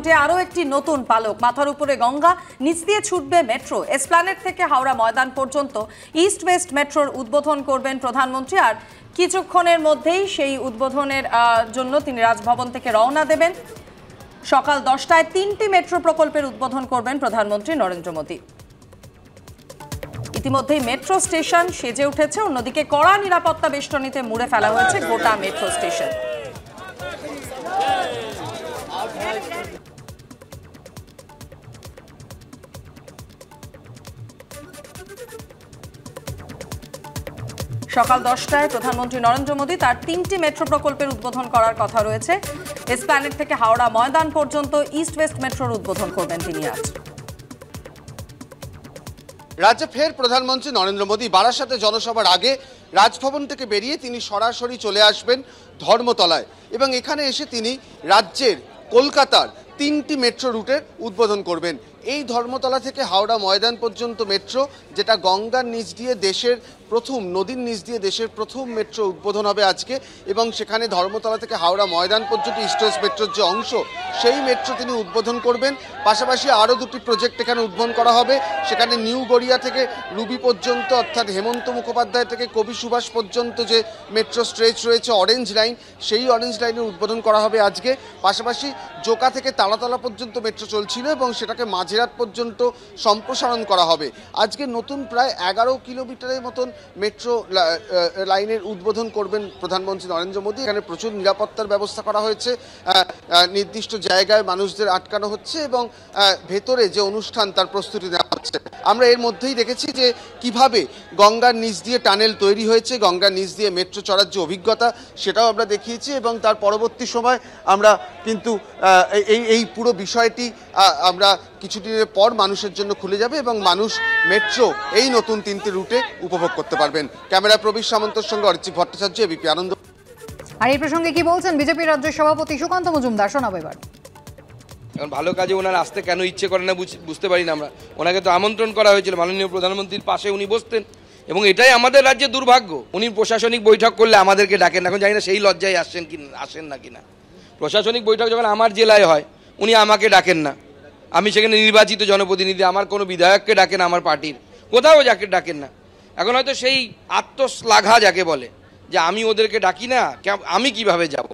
রুটে আরও একটি নতুন পালক। মাথার উপরে গঙ্গা, নিচ দিয়ে ছুটবে মেট্রো। এসপ্ল্যানেড থেকে হাওড়া ময়দান পর্যন্ত ইস্ট ওয়েস্ট মেট্রোর উদ্বোধন করবেন প্রধানমন্ত্রী। আর কিছুক্ষণের মধ্যেই সেই উদ্বোধনের জন্য তিনি রাজভবন থেকে রওনা দেবেন। সকাল 10টায় 3টি মেট্রো প্রকল্পের উদ্বোধন করবেন প্রধানমন্ত্রী নরেন্দ্র মোদী। ইতিমধ্যেই মেট্রো স্টেশন সেজে উঠেছে, অন্যদিকে কড়া নিরাপত্তা বেষ্টনীতে মুড়ে ফেলা হয়েছে গোটা মেট্রো স্টেশন। সকাল 10টায় প্রধানমন্ত্রী নরেন্দ্র মোদী তার 3টি মেট্রো প্রকল্পের উদ্বোধন করার কথা রয়েছে। এসপ্ল্যানেড থেকে হাওড়া ময়দান পর্যন্ত ইস্ট ওয়েস্ট মেট্রোর উদ্বোধন করবেন তিনি আজ। রাজ্যে ফের প্রধানমন্ত্রী নরেন্দ্র মোদী। বারাসাতে জনসভার আগে রাজভবন থেকে বেরিয়ে তিনি সরাসরি চলে আসবেন ধর্মতলায় এবং এখানে এসে তিনি রাজ্যের কলকাতার 3টি মেট্রো রুটের উদ্বোধন করবেন। এই ধর্মতলা থেকে হাওড়া ময়দান পর্যন্ত মেট্রো, যেটা গঙ্গার নিচ দিয়ে দেশের প্রথম, নদীর নিচ দিয়ে দেশের প্রথম মেট্রো উদ্বোধন হবে আজকে। এবং সেখানে ধর্মতলা থেকে হাওড়া ময়দান পর্যন্ত ইস্ট ওয়েস্ট মেট্রোর যে অংশ, সেই মেট্রো তিনি উদ্বোধন করবেন। পাশাপাশি আরও 2টি প্রজেক্ট এখানে উদ্বোধন করা হবে। সেখানে নিউ গড়িয়া থেকে রুবি পর্যন্ত, অর্থাৎ হেমন্ত মুখোপাধ্যায় থেকে কবি সুভাষ পর্যন্ত যে মেট্রো স্ট্রেচ রয়েছে অরেঞ্জ লাইন, সেই অরেঞ্জ লাইনের উদ্বোধন করা হবে আজকে। পাশাপাশি জোকা থেকে তালাতলা পর্যন্ত মেট্রো চলছিল এবং সেটাকে মাঝেরহাট পর্যন্ত সম্প্রসারণ করা হবে। আজকে নতুন প্রায় 11 কিলোমিটারের মতন মেট্রো লাইনের উদ্বোধন করবেন প্রধানমন্ত্রী নরেন্দ্র মোদী। এখানে প্রচুর নিরাপত্তার ব্যবস্থা করা হয়েছে, নির্দিষ্ট জায়গায় মানুষদের আটকানো হচ্ছে এবং ভেতরে যে অনুষ্ঠান তার প্রস্তুতি নেওয়া হচ্ছে। আমরা এর মধ্যেই দেখেছি যে কিভাবে গঙ্গার নিচ দিয়ে টানেল তৈরি হয়েছে, গঙ্গার নিচ দিয়ে মেট্রো চড়ার যে অভিজ্ঞতা সেটাও আমরা দেখিয়েছি এবং তার পরবর্তী সময় আমরা কিন্তু এই পুরো বিষয়টি আমরা কিছুদিনের পর মানুষের জন্য খুলে যাবে এবং মানুষ মেট্রো এই নতুন 3টি রুটে উপভোগ করতে পারবেন। ক্যামেরা প্রবীর সামন্তর সঙ্গে অরিজিৎ ভট্টাচার্য, এবিপি আনন্দ। আর এই প্রসঙ্গে কি বলছেন বিজেপি রাজ্য সভাপতি সুকান্ত মজুমদার, শোনাবো এবার। এখন ভালো কাজে ওনার আসতে কেন ইচ্ছে করে না বুঝতে পারি না আমরা। ওনাকে তো আমন্ত্রণ করা হয়েছিল, মাননীয় প্রধানমন্ত্রীর পাশে উনি বসতেন এবং এটাই আমাদের রাজ্যের দুর্ভাগ্য। উনি প্রশাসনিক বৈঠক করলে আমাদেরকে ডাকেন না। এখন জানি না সেই লজ্জায় আসেন না কিনা। প্রশাসনিক বৈঠক যখন আমার জেলায় হয় উনি আমাকে ডাকেন না, আমি সেখানে নির্বাচিত জনপ্রতিনিধি, আমার কোনো বিধায়ককে ডাকেন, আমার পার্টির কোথাও যাকে ডাকেন না। এখন হয়তো সেই আত্মশ্লাঘা যাকে বলে যে আমি ওদেরকে ডাকি না, আমি কিভাবে যাব।